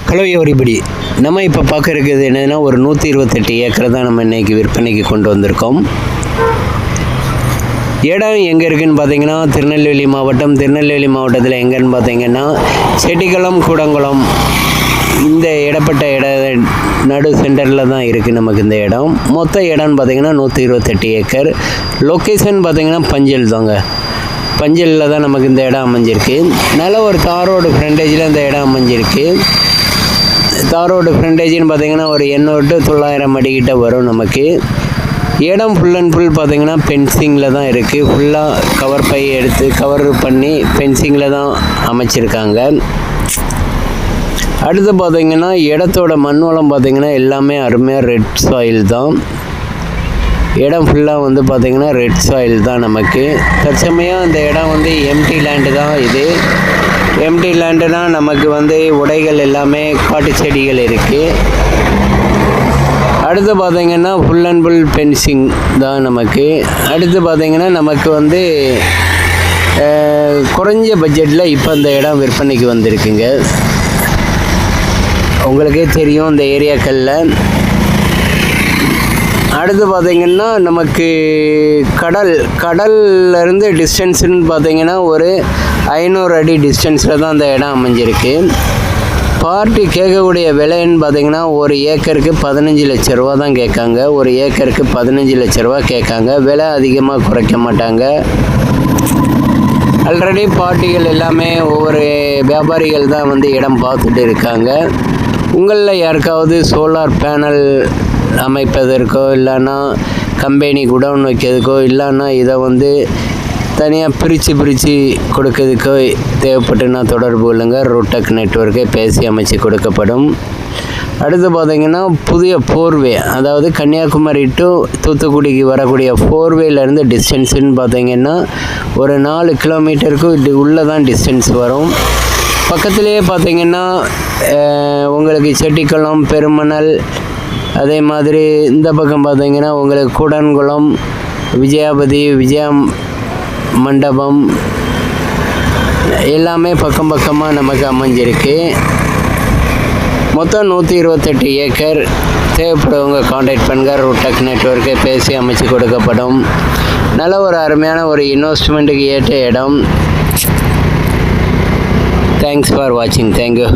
Hello everybody, நம்ம இப்போ பார்க்க இருக்கிறது என்னதுன்னா ஒரு 128 ஏக்கரை தான் நம்ம இன்றைக்கி விற்பனைக்கு கொண்டு வந்திருக்கோம். இடம் எங்கே இருக்குதுன்னு பார்த்தீங்கன்னா திருநெல்வேலி மாவட்டத்தில் எங்கேன்னு பார்த்தீங்கன்னா செட்டிக்குளம் கூடங்குளம் இந்த இடப்பட்ட நடு சென்டரில் தான் இருக்குது நமக்கு இந்த இடம். மொத்த இடம்னு பார்த்தீங்கன்னா 128 ஏக்கர். லொக்கேஷன் பார்த்தீங்கன்னா பஞ்சல் தாங்க. பஞ்சலில் தான் நமக்கு இந்த இடம் அமைஞ்சிருக்கு. நல்ல ஒரு தார் ரோடு ஃப்ரண்டேஜில் இந்த இடம் அமைஞ்சிருக்கு. தார் ரோடு ஃப்ரண்டேஜின்னு பார்த்தீங்கன்னா ஒரு 800 to 900 அடிக்கிட்ட வரும் நமக்கு. இடம் ஃபுல் அண்ட் ஃபுல் பார்த்தீங்கன்னா பென்சிங்கில் தான் இருக்குது. ஃபுல்லாக கவர் பை எடுத்து கவர் பண்ணி பென்சிங்கில் தான் அமைச்சிருக்காங்க. அடுத்து பார்த்தீங்கன்னா இடத்தோட மண் வளம் பார்த்தீங்கன்னா எல்லாமே அருமையாக ரெட் சாயில் தான். இடம் ஃபுல்லாக வந்து பார்த்திங்கன்னா ரெட் சாயில் தான் நமக்கு. தற்சமயம் இந்த இடம் வந்து எம்டி லேண்டு தான். இது எம்டி லேண்டுனா நமக்கு வந்து உடைகள் எல்லாமே காட்டு செடிகள் இருக்குது. அடுத்து பார்த்திங்கன்னா ஃபுல் அண்ட் ஃபுல் பென்சிங் தான் நமக்கு. அடுத்து பார்த்திங்கன்னா நமக்கு வந்து குறைஞ்ச பட்ஜெட்டில் இப்போ இந்த இடம் விற்பனைக்கு வந்திருக்குங்க. உங்களுக்கே தெரியும் இந்த ஏரியாக்களில். அடுத்து பார்த்திங்கன்னா நமக்கு கடல்லேருந்து டிஸ்டன்ஸுன்னு பார்த்திங்கன்னா ஒரு 500 அடி டிஸ்டன்ஸில் தான் அந்த இடம் அமைஞ்சிருக்கு. பார்ட்டி கேட்கக்கூடிய விலைன்னு பார்த்திங்கன்னா ஒரு ஏக்கருக்கு 15 லட்ச ரூபா தான் கேட்காங்க. ஒரு ஏக்கருக்கு 15 லட்ச ரூபா கேட்காங்க. விலை அதிகமாக குறைக்க மாட்டாங்க. ஆல்ரெடி பார்ட்டிகள் எல்லாமே ஒவ்வொரு வியாபாரிகள் தான் வந்து இடம் பார்த்துட்டு இருக்காங்க. உங்களில் யாருக்காவது சோலார் பேனல் அமைப்பதற்கோ இல்லைன்னா கம்பெனி குடவுன் வைக்கிறதுக்கோ இல்லைன்னா இதை வந்து தனியாக பிரித்து கொடுக்கறதுக்கோ தேவைப்பட்டுன்னா தொடர்பு கொள்ளுங்கள். ரூடெக் நெட்வொர்க்கை பேசி அமைச்சு கொடுக்கப்படும். அடுத்து பார்த்திங்கன்னா புதிய ஃபோர்வே, அதாவது கன்னியாகுமரி டு தூத்துக்குடிக்கு வரக்கூடிய ஃபோர்வேலேருந்து டிஸ்டன்ஸுன்னு பார்த்திங்கன்னா ஒரு 4 கிலோமீட்டருக்கு இது உள்ளே தான் டிஸ்டன்ஸ் வரும். பக்கத்துலேயே பார்த்திங்கன்னா உங்களுக்கு செட்டிக்குளம், பெருமணல், அதே மாதிரி இந்த பக்கம் பார்த்திங்கன்னா உங்களுக்கு கூடன்குளம், விஜயாபதி, விஜயா மண்டபம் எல்லாமே பக்கமாக நமக்கு அமைஞ்சிருக்கு. மொத்தம் 128 ஏக்கர். தேவைப்படுவங்க கான்டாக்ட் பண்ணுங்கள். ரூடெக் நெட்வொர்க்கை பேசி அமைச்சு கொடுக்கப்படும். நல்ல ஒரு அருமையான ஒரு இன்வெஸ்ட்மெண்ட்டுக்கு ஏற்ற இடம். தேங்க்ஸ் ஃபார் வாட்சிங். தேங்க்யூ.